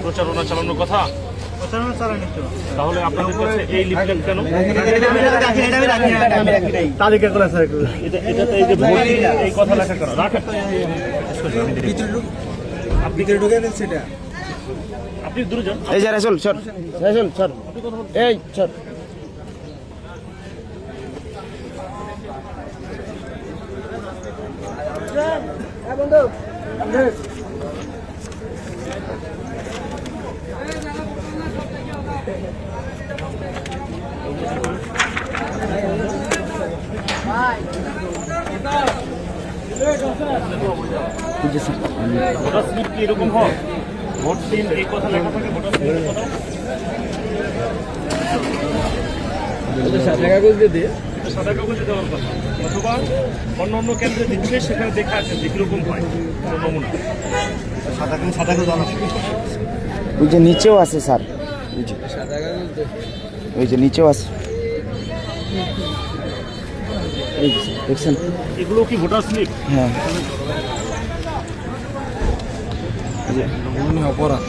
প্রচারণা চালানোর কথা? প্রচারণা চালানি তো। তাহলে আপনাদের কাছে এই লিফলেট কেন? তালিকা করে স্যার এটাতে এই যে ভোট এই কথা লেখা করা রাখেন। ভিতরে ঢুকে দিচ্ছে এটা। আপনি দূরে যান। এই যে রাসূল সর, রাসূল সর, এই সর। ভোটার স্লিপ কি এরকম হয়? ভোট দিন এই কথা লেখা থাকে ভোটার স্লিপের কথা? সাদা কাগজে দেওয়ার কথা, অথবা অন্য অন্য কেন্দ্রে দিচ্ছে সেখানে দেখা আছে যে কিরকম হয় নমুনা। সাদা কাগজ আনা। ওই যে নিচেও আছে স্যার, ওই যে নিচেও আছে, এই যে দেখছেন? এগুলো কি ভোটার স্লিপ? হ্যাঁ, অপরাধ।